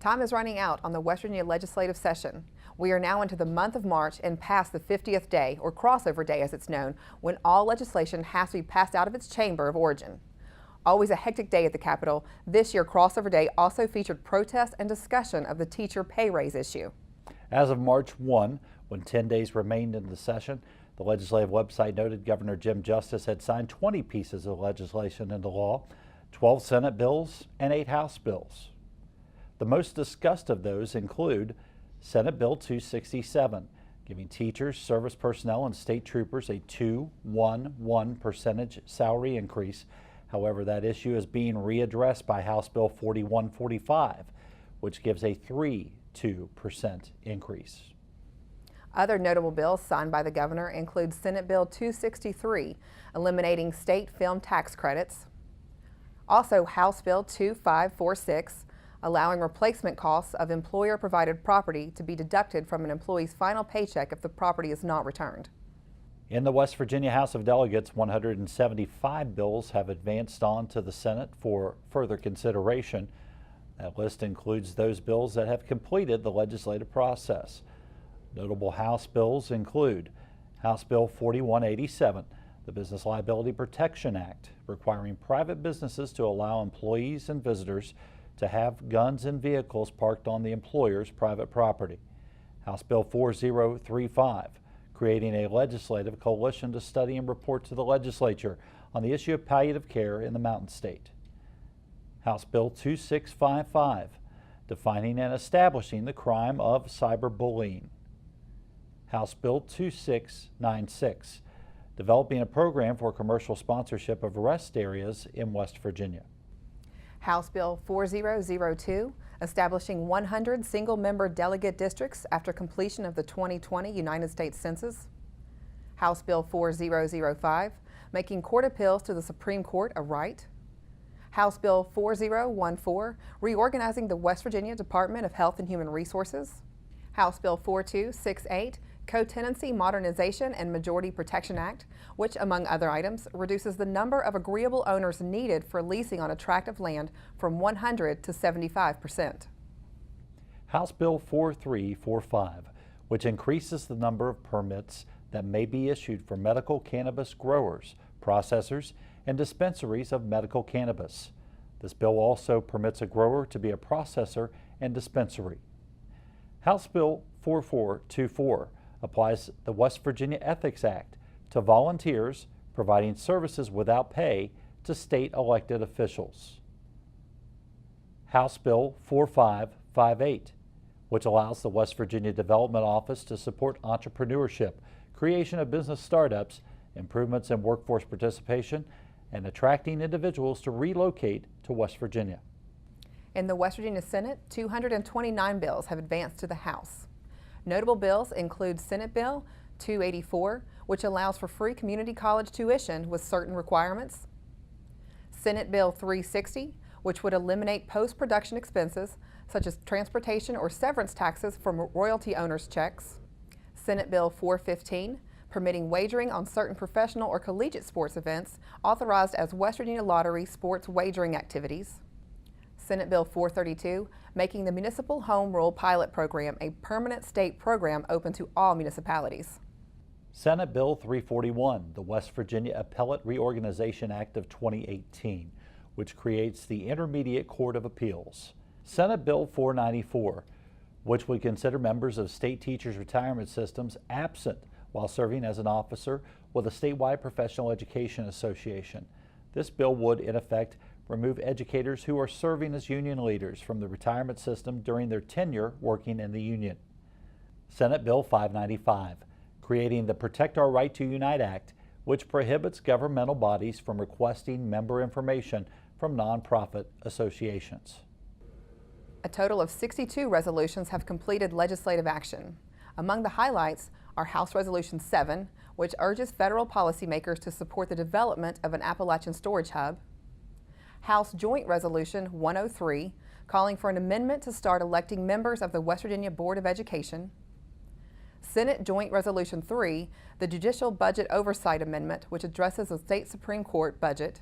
Time is running out on the West Virginia legislative session. We are now into the month of March and past the 50th day, or crossover day as it's known, when all legislation has to be passed out of its chamber of origin. Always a hectic day at the Capitol, this year crossover day also featured protest and discussion of the teacher pay raise issue. As of March 1, when 10 days remained in the session, the legislative website noted Governor Jim Justice had signed 20 pieces of legislation into law, 12 Senate bills, and 8 House bills. The most discussed of those include Senate Bill 267, giving teachers, service personnel, and state troopers a 2.11% salary increase. However, that issue is being readdressed by House Bill 4145, which gives a 3.2% increase. Other notable bills signed by the governor include Senate Bill 263, eliminating state film tax credits. Also, House Bill 2546, allowing replacement costs of employer-provided property to be deducted from an employee's final paycheck if the property is not returned. In the West Virginia House of Delegates, 175 bills have advanced on to the Senate for further consideration. That list includes those bills that have completed the legislative process. Notable House bills include House Bill 4187, the Business Liability Protection Act, requiring private businesses to allow employees and visitors to have guns and vehicles parked on the employer's private property. House Bill 4035, creating a legislative coalition to study and report to the legislature on the issue of palliative care in the Mountain State. House Bill 2655, defining and establishing the crime of cyberbullying. House Bill 2696, developing a program for commercial sponsorship of rest areas in West Virginia. House Bill 4002, establishing 100 single-member delegate districts after completion of the 2020 United States Census. House Bill 4005, making court appeals to the Supreme Court a right. House Bill 4014, reorganizing the West Virginia Department of Health and Human Resources. House Bill 4268, Co-Tenancy Modernization and Majority Protection Act, which, among other items, reduces the number of agreeable owners needed for leasing on a tract of land from 100 to 75%. House Bill 4345, which increases the number of permits that may be issued for medical cannabis growers, processors, and dispensaries of medical cannabis. This bill also permits a grower to be a processor and dispensary. House Bill 4424 applies the West Virginia Ethics Act to volunteers providing services without pay to state elected officials. House Bill 4558, which allows the West Virginia Development Office to support entrepreneurship, creation of business startups, improvements in workforce participation, and attracting individuals to relocate to West Virginia. In the West Virginia Senate, 229 bills have advanced to the House. Notable bills include Senate Bill 284, which allows for free community college tuition with certain requirements. Senate Bill 360, which would eliminate post-production expenses such as transportation or severance taxes from royalty owners' checks. Senate Bill 415, permitting wagering on certain professional or collegiate sports events authorized as West Virginia Lottery sports wagering activities. Senate Bill 432, making the Municipal Home Rule Pilot Program a permanent state program open to all municipalities. Senate Bill 341, the West Virginia Appellate Reorganization Act of 2018, which creates the Intermediate Court of Appeals. Senate Bill 494, which would consider members of state teachers' retirement systems absent while serving as an officer with a statewide professional education association. This bill would, in effect, remove educators who are serving as union leaders from the retirement system during their tenure working in the union. Senate Bill 595, creating the Protect Our Right to Unite Act, which prohibits governmental bodies from requesting member information from nonprofit associations. A total of 62 resolutions have completed legislative action. Among the highlights are House Resolution 7, which urges federal policymakers to support the development of an Appalachian storage hub. House Joint Resolution 103, calling for an amendment to start electing members of the West Virginia Board of Education. Senate Joint Resolution 3, the Judicial Budget Oversight Amendment, which addresses the state Supreme Court budget.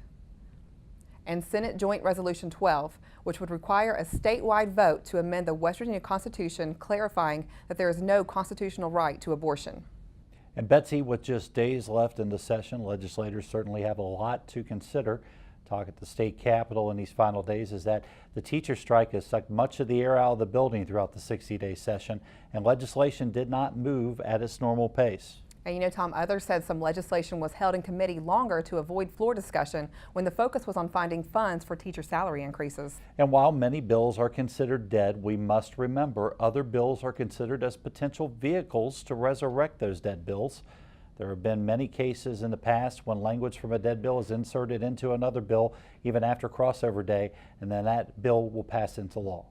and Senate Joint Resolution 12, which would require a statewide vote to amend the West Virginia Constitution, clarifying that there is no constitutional right to abortion. And Betsy, with just days left in the session, legislators certainly have a lot to consider. Talk at the state capitol in these final days is that the teacher strike has sucked much of the air out of the building throughout the 60-day session, and legislation did not move at its normal pace. And you know, Tom, others said some legislation was held in committee longer to avoid floor discussion when the focus was on finding funds for teacher salary increases. And while many bills are considered dead, we must remember other bills are considered as potential vehicles to resurrect those dead bills. There have been many cases in the past when language from a dead bill is inserted into another bill even after crossover day, and then that bill will pass into law.